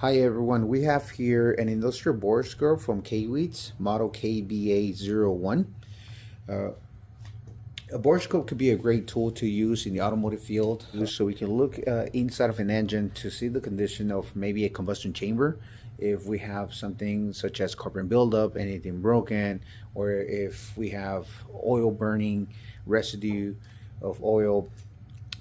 Hi everyone, we have here an industrial borescope from KAIWEETS, model KBA01. Uh, a borescope could be a great tool to use in the automotive field, so we can look inside of an engine to see the condition of maybe a combustion chamber. If we have something such as carbon buildup, anything broken, or if we have oil burning, residue of oil,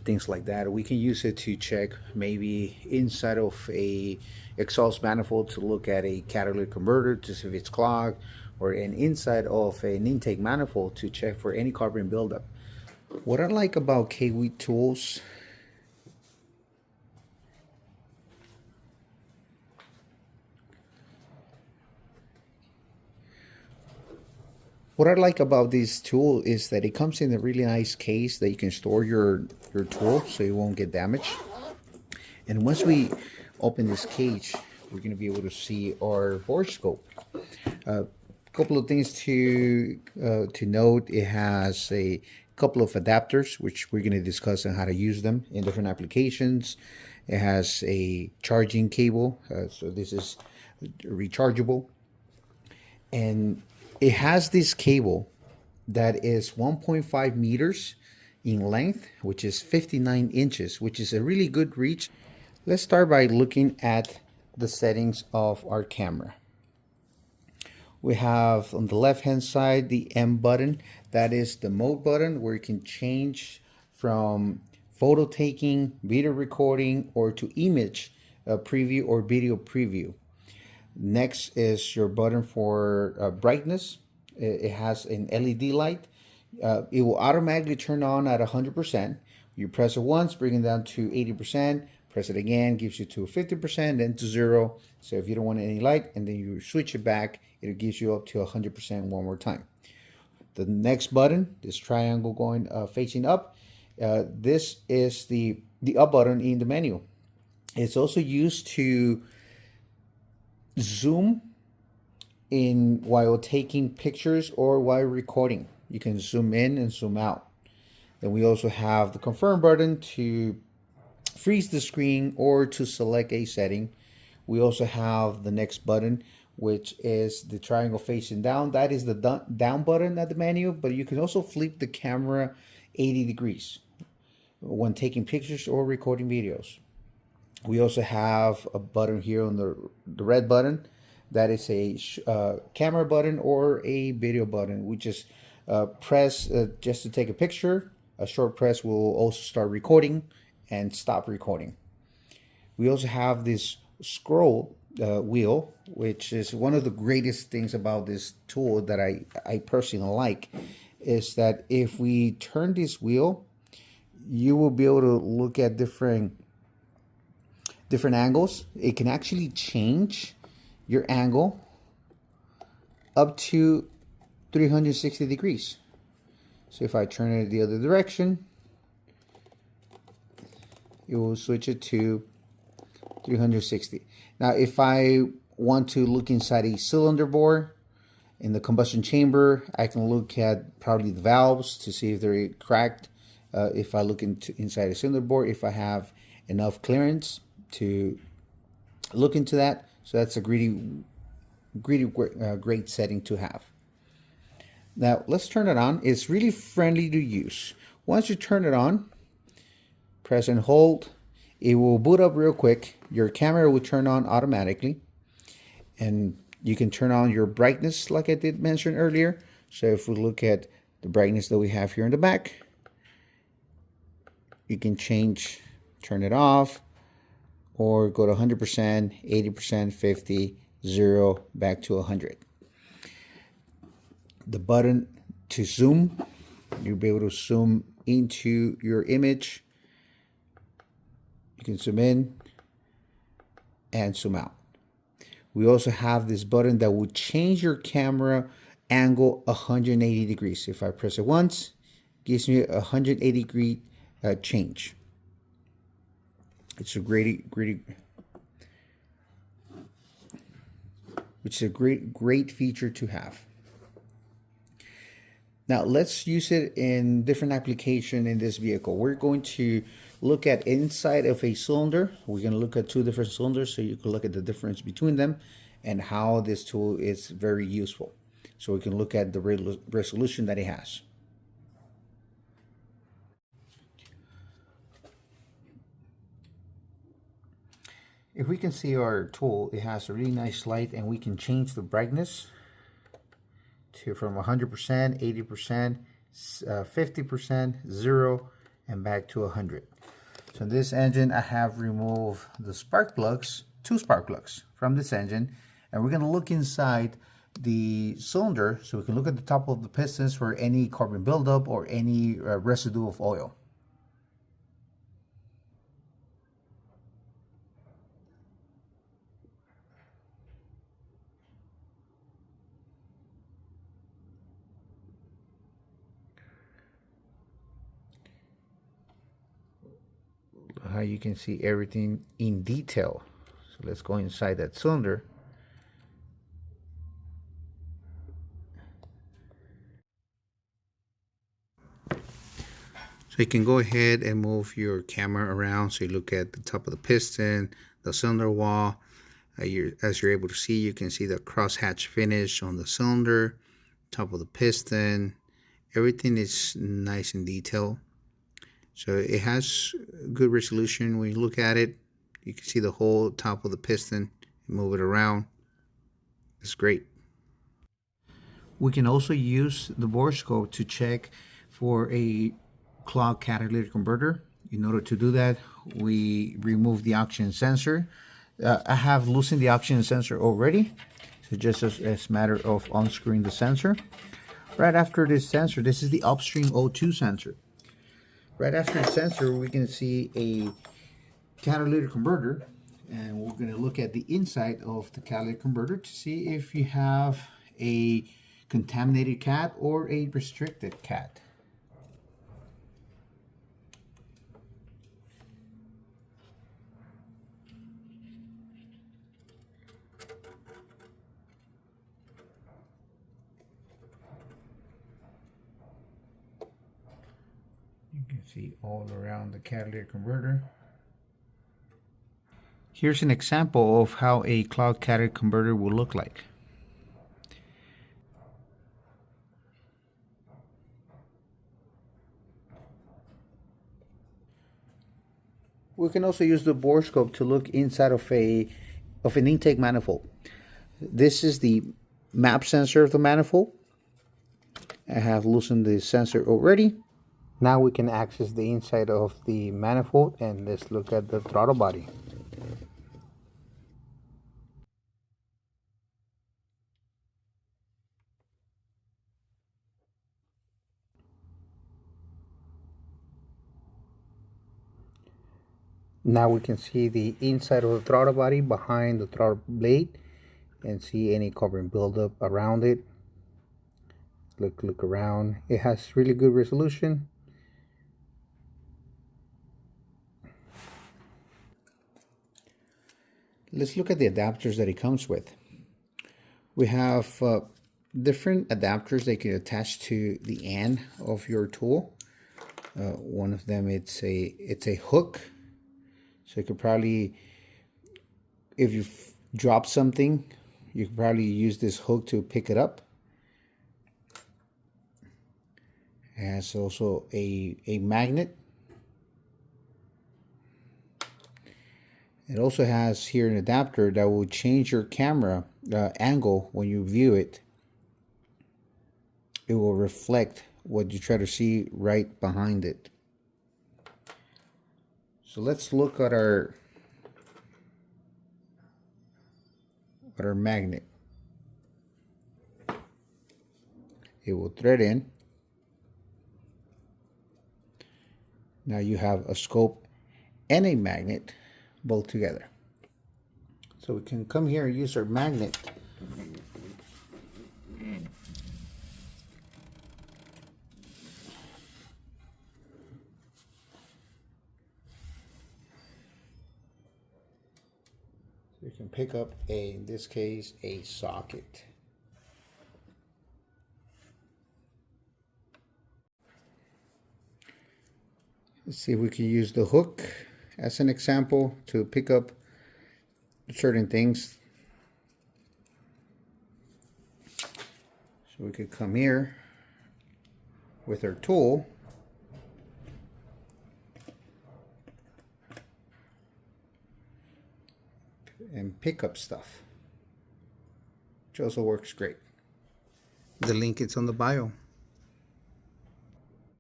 things like that. We can use it to check maybe inside of a exhaust manifold to look at a catalytic converter to see if it's clogged, or an inside of an intake manifold to check for any carbon buildup. What I like about KAIWEETS tools, what I like about this tool is that it comes in a really nice case that you can store your tool so it won't get damaged. And once we open this cage, we're going to be able to see our borescope. A couple of things to note: it has a couple of adapters, which we're going to discuss on how to use them in different applications. It has a charging cable, so this is rechargeable, and it has this cable that is 1.5 meters in length, which is 59 inches, which is a really good reach. Let's start by looking at the settings of our camera. We have on the left hand side the M button. That is the mode button where you can change from photo taking, video recording, or to image preview or video preview. Next is your button for brightness. It has an LED light. It will automatically turn on at 100%. You press it once, bring it down to 80%. Press it again, gives you to 50%, then to 0. So if you don't want any light, and then you switch it back, it gives you up to 100% one more time. The next button, this triangle going facing up, this is the up button in the menu. It's also used to zoom in while taking pictures or while recording. You can zoom in and zoom out. Then we also have the confirm button to freeze the screen or to select a setting. We also have the next button, which is the triangle facing down. That is the down button at the menu, but you can also flip the camera 80 degrees when taking pictures or recording videos. We also have a button here on the red button. That is a camera button or a video button. We just press just to take a picture. A short press will also start recording and stop recording. We also have this scroll wheel, which is one of the greatest things about this tool that I personally like, is that if we turn this wheel, you will be able to look at different angles. It can actually change your angle up to 360 degrees. So if I turn it the other direction, it will switch it to 360. Now, if I want to look inside a cylinder bore in the combustion chamber, I can look at probably the valves to see if they're cracked. If I look inside a cylinder bore, if I have enough clearance to look into that. So that's a great setting to have. Now let's turn it on. It's really friendly to use. Once you turn it on, press and hold. It will boot up real quick. Your camera will turn on automatically, and you can turn on your brightness like I did mention earlier. So if we look at the brightness that we have here in the back, you can turn it off, or go to 100%, 80%, 50, 0, back to 100. The button to zoom, you'll be able to zoom into your image. You can zoom in and zoom out. We also have this button that will change your camera angle 180 degrees. If I press it once, it gives me a 180 degree change. It's a great feature to have. Now let's use it in different application in this vehicle. We're going to look at inside of a cylinder. We're going to look at two different cylinders so you can look at the difference between them and how this tool is very useful. So we can look at the resolution that it has. If we can see our tool, it has a really nice light, and we can change the brightness to from 100%, 80%, 50%, 0, and back to 100. So in this engine, I have removed the spark plugs, 2 spark plugs from this engine, and we're going to look inside the cylinder so we can look at the top of the pistons for any carbon buildup or any residue of oil. How you can see everything in detail. So let's go inside that cylinder. So you can go ahead and move your camera around so you look at the top of the piston, the cylinder wall. As you're able to see, you can see the crosshatch finish on the cylinder, top of the piston. Everything is nice and detailed. So it has good resolution. When you look at it, you can see the whole top of the piston. Move it around. It's great. We can also use the Borescope to check for a clogged catalytic converter. In order to do that, we remove the oxygen sensor. I have loosened the oxygen sensor already. So just as a matter of unscrewing the sensor. Right after this sensor, this is the upstream O2 sensor. Right after the sensor, we can see a catalytic converter, and we're going to look at the inside of the catalytic converter to see if you have a contaminated cat or a restricted cat. You can see all around the catalytic converter. Here's an example of how a clogged catalytic converter will look like. We can also use the Borescope to look inside of an intake manifold. This is the map sensor of the manifold. I have loosened the sensor already. Now we can access the inside of the manifold, and let's look at the throttle body. Now we can see the inside of the throttle body behind the throttle blade and see any carbon buildup around it. Look around. It has really good resolution. Let's look at the adapters that it comes with. We have different adapters that you can attach to the end of your tool. One of them, it's a hook, so you could probably, if you drop something, you could probably use this hook to pick it up. It has also a magnet. It also has here an adapter that will change your camera angle when you view it. It will reflect what you try to see right behind it. So let's look at our magnet. It will thread in. Now you have a scope and a magnet both together. So we can come here and use our magnet. So you can pick up in this case, a socket. Let's see if we can use the hook as an example to pick up certain things. So we could come here with our tool and pick up stuff, which also works great. The link is on the bio.